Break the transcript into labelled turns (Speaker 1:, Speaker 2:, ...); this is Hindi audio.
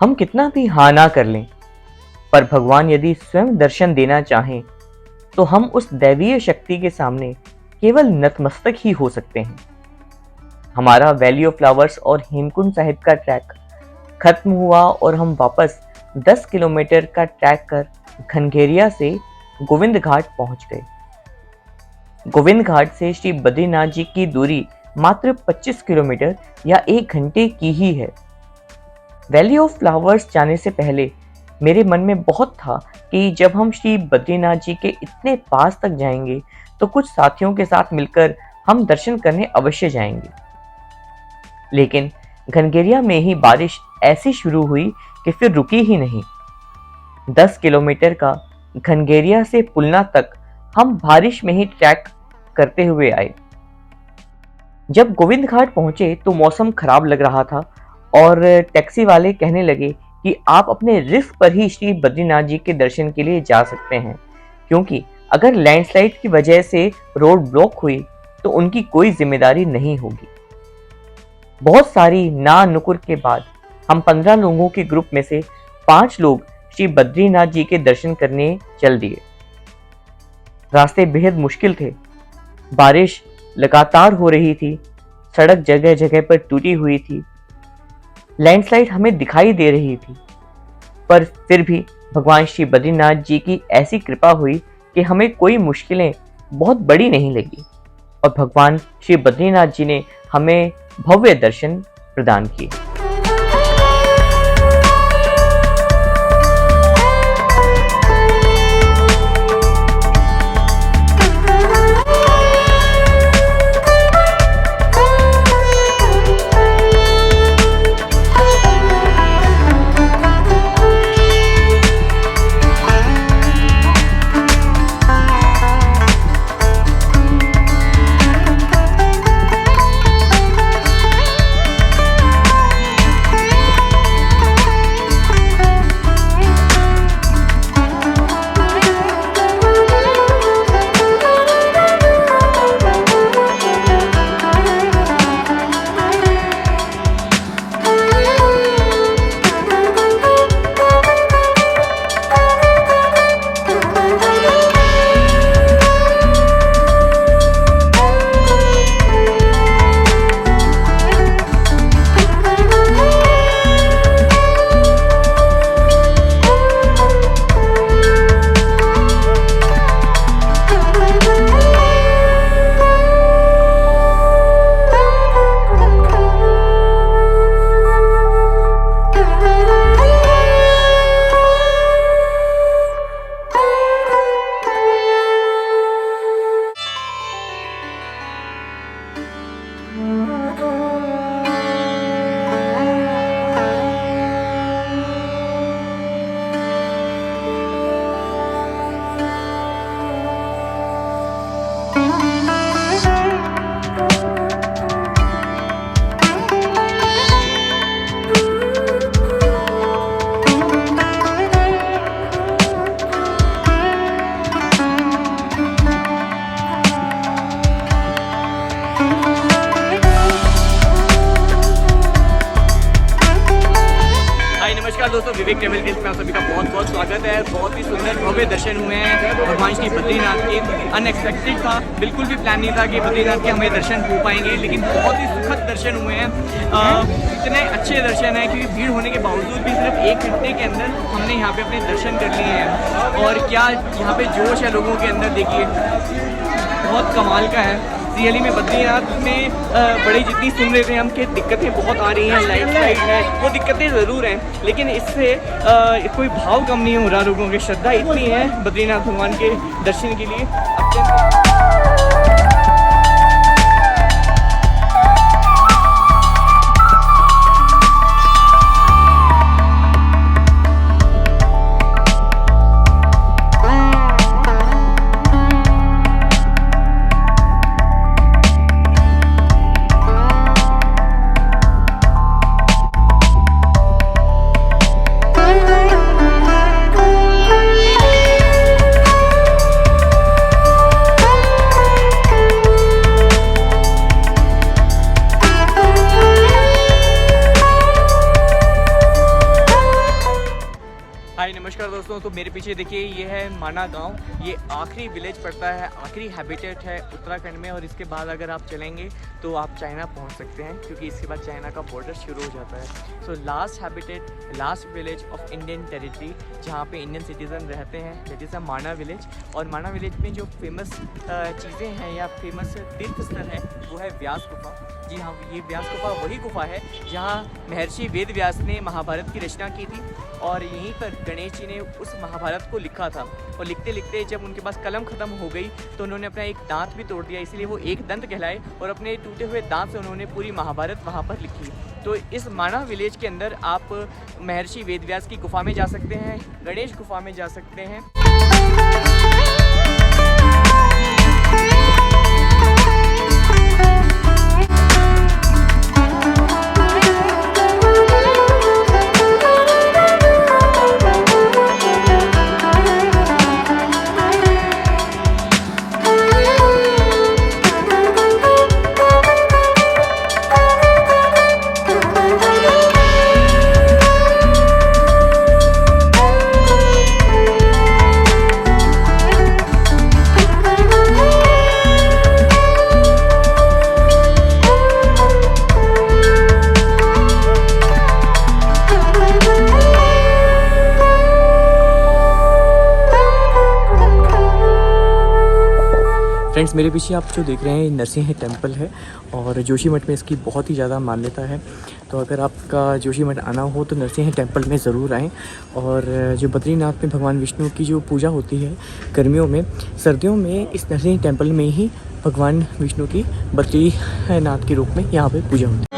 Speaker 1: हम कितना भी हाँ ना कर लें, पर भगवान यदि स्वयं दर्शन देना चाहें तो हम उस दैवीय शक्ति के सामने केवल नतमस्तक ही हो सकते हैं। हमारा वैली ऑफ फ्लावर्स और हेमकुंड साहिब का ट्रैक खत्म हुआ और हम वापस 10 किलोमीटर का ट्रैक कर घनघेरिया से गोविंद घाट पहुंच गए। गोविंद घाट से श्री बद्रीनाथ जी की दूरी मात्र 25 किलोमीटर या 1 घंटे की ही है। वैली ऑफ फ्लावर्स जाने से पहले मेरे मन में बहुत था कि जब हम श्री बद्रीनाथ जी के इतने पास तक जाएंगे तो कुछ साथियों के साथ मिलकर हम दर्शन करने अवश्य जाएंगे। लेकिन घनघेरिया में ही बारिश ऐसी शुरू हुई कि फिर रुकी ही नहीं। 10 किलोमीटर का घनघेरिया से पुलना तक हम बारिश में ही ट्रैक करते हुए आए। जब गोविंद घाट पहुंचे तो मौसम खराब लग रहा था और टैक्सी वाले कहने लगे कि आप अपने रिस्क पर ही श्री बद्रीनाथ जी के दर्शन के लिए जा सकते हैं, क्योंकि अगर लैंडस्लाइड की वजह से रोड ब्लॉक हुई तो उनकी कोई जिम्मेदारी नहीं होगी। बहुत सारी ना नुकुर के बाद हम 15 लोगों के ग्रुप में से 5 लोग श्री बद्रीनाथ जी के दर्शन करने चल दिए। रास्ते बेहद मुश्किल थे, बारिश लगातार हो रही थी, सड़क जगह जगह पर टूटी हुई थी, लैंडस्लाइड हमें दिखाई दे रही थी, पर फिर भी भगवान श्री बद्रीनाथ जी की ऐसी कृपा हुई कि हमें कोई मुश्किलें बहुत बड़ी नहीं लगी और भगवान श्री बद्रीनाथ जी ने हमें भव्य दर्शन प्रदान किए।
Speaker 2: नमस्कार दोस्तों, विवेक ट्रैवल टिप्स में आप सभी का बहुत बहुत स्वागत है। बहुत ही सुंदर भव्य दर्शन हुए हैं भगवान श्री बद्रीनाथ के। अनएक्सपेक्टेड था, बिल्कुल भी प्लान नहीं था कि बद्रीनाथ के हमें दर्शन हो पाएंगे, लेकिन बहुत ही सुखद दर्शन हुए हैं। इतने अच्छे दर्शन हैं कि भीड़ होने के बावजूद भी सिर्फ 1 घंटे के अंदर हमने यहाँ पे अपने दर्शन कर लिए हैं। और क्या यहाँ पे जोश है लोगों के अंदर, देखिए बहुत कमाल का है। रियली में बद्रीनाथ में बड़ी जितनी सुन रहे थे हम कि दिक्कतें बहुत आ रही हैं, लैंडस्लाइड है, वो दिक्कतें ज़रूर हैं, लेकिन इससे कोई भाव कम नहीं हो रहा। लोगों की श्रद्धा इतनी है बद्रीनाथ भगवान के दर्शन के लिए अत्यंत। हाय नमस्कार दोस्तों। तो मेरे पीछे देखिए ये है माना गांव। ये आखिरी विलेज पड़ता है, आखिरी हैबिटेट है उत्तराखंड में। और इसके बाद अगर आप चलेंगे तो आप चाइना पहुंच सकते हैं, क्योंकि इसके बाद चाइना का बॉर्डर शुरू हो जाता है। So last habitat, last village of Indian territory जहाँ पे इंडियन सिटीज़न रहते हैं, दैट इज़ अ माना विलेज। और माना विलेज में जो फेमस चीज़ें हैं या फेमस तीर्थ स्थल है वो है व्यास गुफा। जी हाँ, ये व्यास गुफा वही गुफा है जहाँ महर्षि वेद व्यास ने महाभारत की रचना की थी। और यहीं पर गणेश जी ने उस महाभारत को लिखा था। और लिखते लिखते जब उनके पास कलम ख़त्म हो गई तो उन्होंने अपना एक दांत भी तोड़ दिया, इसलिए वो एक दंत कहलाए। और अपने टूटे हुए दांत से उन्होंने पूरी महाभारत वहाँ पर लिखी। तो इस माना विलेज के अंदर आप महर्षि वेद व्यास की गुफा में जा सकते हैं, गणेश गुफा में जा सकते हैं। फ्रेंड्स, मेरे पीछे आप जो देख रहे हैं नरसिंह टेम्पल है और जोशीमठ में इसकी बहुत ही ज़्यादा मान्यता है। तो अगर आपका जोशीमठ आना हो तो नरसिंह टेम्पल में ज़रूर आएँ। और जो बद्रीनाथ में भगवान विष्णु की जो पूजा होती है गर्मियों में, सर्दियों में इस नरसिंह टेम्पल में ही भगवान विष्णु की बद्रीनाथ के रूप में यहाँ पे पूजा होती है।